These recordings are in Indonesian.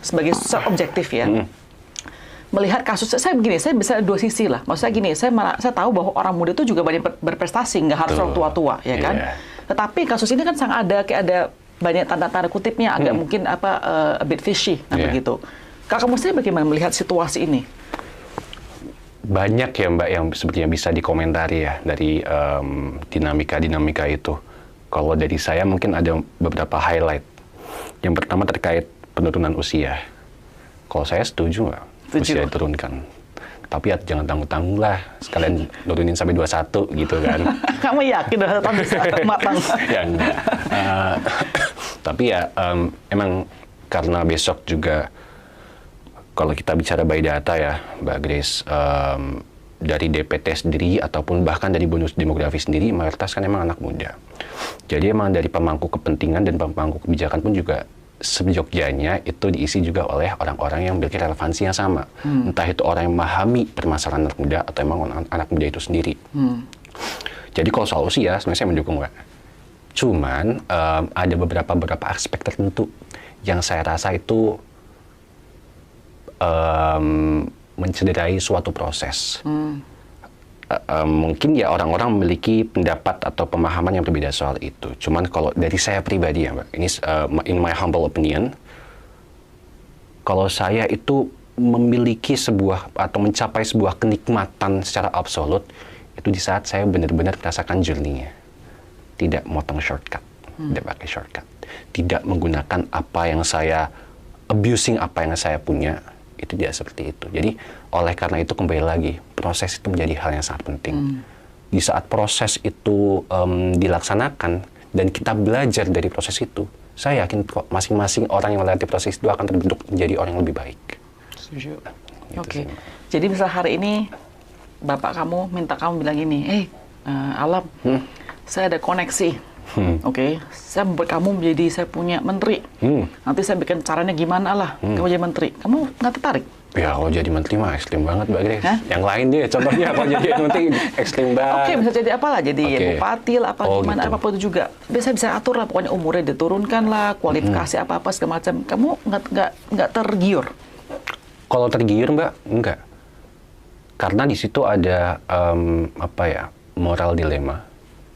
sebagai objektif ya. Melihat kasus saya begini, saya bisa dua sisi lah. Maksudnya gini, saya tahu bahwa orang muda itu juga banyak berprestasi, nggak harus orang tua-tua, ya kan? Tetapi kasus ini kan sangat ada banyak tanda-tanda kutipnya, agak mungkin a bit fishy, begitu. Kakak Musli bagaimana melihat situasi ini? Banyak ya Mbak yang sepertinya bisa dikomentari ya dari dinamika itu. Kalau dari saya mungkin ada beberapa highlight. Yang pertama terkait penurunan usia. Kalau saya setuju nggak? Usia diturunkan. Tapi ya jangan tanggung-tanggung lah. Sekalian nurunin sampai 21 gitu kan. Kamu yakin udah bisa matang? Ya enggak. Tapi ya emang karena besok juga kalau kita bicara by data ya Mbak Grace, dari DPT sendiri ataupun bahkan dari bonus demografi sendiri mayoritas kan emang anak muda. Jadi emang dari pemangku kepentingan dan pemangku kebijakan pun juga sejogjanya itu diisi juga oleh orang-orang yang memiliki relevansi yang sama. Entah itu orang yang memahami permasalahan anak muda atau emang anak muda itu sendiri. Jadi kalau soal usia sebenarnya saya mendukung Mbak. Cuman ada beberapa aspek tertentu yang saya rasa itu mencederai suatu proses. Mungkin ya orang-orang memiliki pendapat atau pemahaman yang berbeda soal itu. Cuman kalau dari saya pribadi ya Mbak, ini in my humble opinion, kalau saya itu memiliki sebuah atau mencapai sebuah kenikmatan secara absolut, itu di saat saya benar-benar merasakan journey-nya. Tidak motong shortcut, tidak pakai shortcut. Tidak menggunakan apa yang saya, abusing apa yang saya punya, itu tidak seperti itu. Jadi oleh karena itu kembali lagi proses itu menjadi hal yang sangat penting. Di saat proses itu dilaksanakan dan kita belajar dari proses itu, saya yakin kok masing-masing orang yang melewati proses itu akan terbentuk menjadi orang yang lebih baik. Setuju. Oke. Jadi misal hari ini bapak kamu minta kamu bilang gini, Alam, saya ada koneksi. Oke, saya membuat kamu menjadi saya punya menteri. Nanti saya bikin caranya gimana lah, kamu jadi menteri. Kamu nggak tertarik? Ya, kalau jadi menteri mah ekstrim banget Mbak Grace. Yang lain deh, contohnya kalau jadi menteri ekstrim banget. Oke, bisa jadi apa lah, jadi bupati lah, gimana, gitu. Apapun itu juga. Bisa atur lah, pokoknya umurnya diturunkan lah, kualifikasi apa-apa segala macam. Kamu nggak tergiur? Kalau tergiur Mbak, enggak. Karena di situ ada moral dilema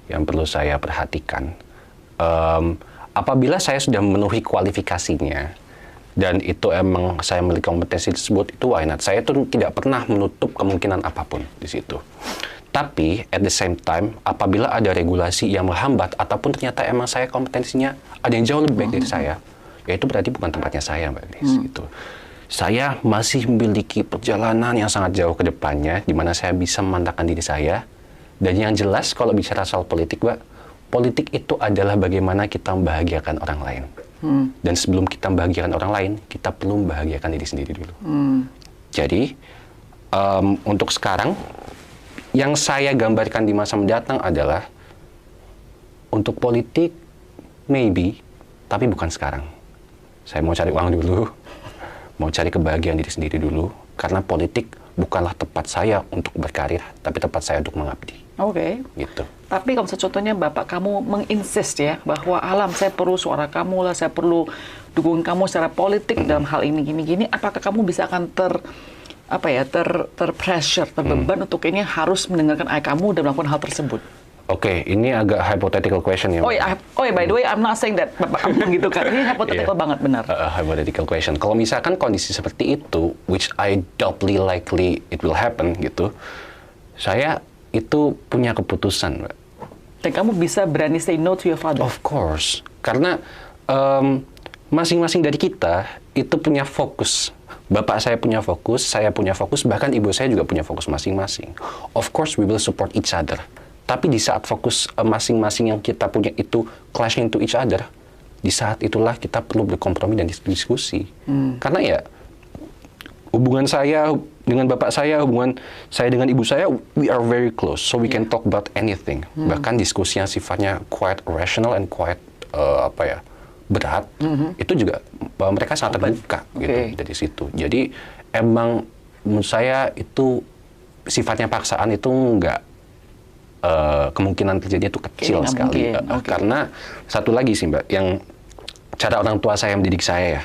yang perlu saya perhatikan. Apabila saya sudah memenuhi kualifikasinya dan itu emang saya memiliki kompetensi tersebut, itu why not? Saya tuh tidak pernah menutup kemungkinan apapun di situ. Tapi at the same time, apabila ada regulasi yang menghambat ataupun ternyata emang saya kompetensinya ada yang jauh lebih baik dari saya, ya itu berarti bukan tempatnya saya Mbak Grace. Gitu. Saya masih memiliki perjalanan yang sangat jauh ke depannya, di mana saya bisa memantapkan diri saya. Dan yang jelas kalau bicara soal politik, Mbak, politik itu adalah bagaimana kita membahagiakan orang lain. Dan sebelum kita membahagiakan orang lain, kita perlu membahagiakan diri sendiri dulu. Jadi, untuk sekarang, yang saya gambarkan di masa mendatang adalah untuk politik, maybe, tapi bukan sekarang. Saya mau cari uang dulu, mau cari kebahagiaan diri sendiri dulu, karena politik bukanlah tempat saya untuk berkarir, tapi tempat saya untuk mengabdi. Oke. Gitu. Tapi kalau contohnya bapak kamu menginsist ya bahwa Alam, saya perlu suara kamu lah, saya perlu dukungan kamu secara politik dalam hal ini gini-gini, apakah kamu bisa akan terpressure, terbeban untuk ini harus mendengarkan ayah kamu dan melakukan hal tersebut? Oke, ini agak hypothetical question ya. By the way, I'm not saying that bapak kamu gitu kan. Ini hypothetical banget, benar. Hypothetical question. Kalau misalkan kondisi seperti itu, which I doubly likely it will happen gitu, saya itu punya keputusan, Mbak. Dan kamu bisa berani say no to your father? Of course. Karena masing-masing dari kita itu punya fokus. Bapak saya punya fokus, saya punya fokus, bahkan ibu saya juga punya fokus masing-masing. Of course, we will support each other. Tapi di saat fokus masing-masing yang kita punya itu clashing to each other, di saat itulah kita perlu berkompromi dan diskusi. Karena ya, hubungan saya dengan bapak saya, hubungan saya dengan ibu saya, we are very close. So we can talk about anything. Bahkan diskusi yang sifatnya quite rational and quite, berat, itu juga mereka sangat terbuka gitu dari situ. Jadi emang menurut saya itu sifatnya paksaan itu nggak, kemungkinan terjadinya itu kecil sekali. Karena satu lagi sih Mbak, yang cara orang tua saya mendidik saya ya,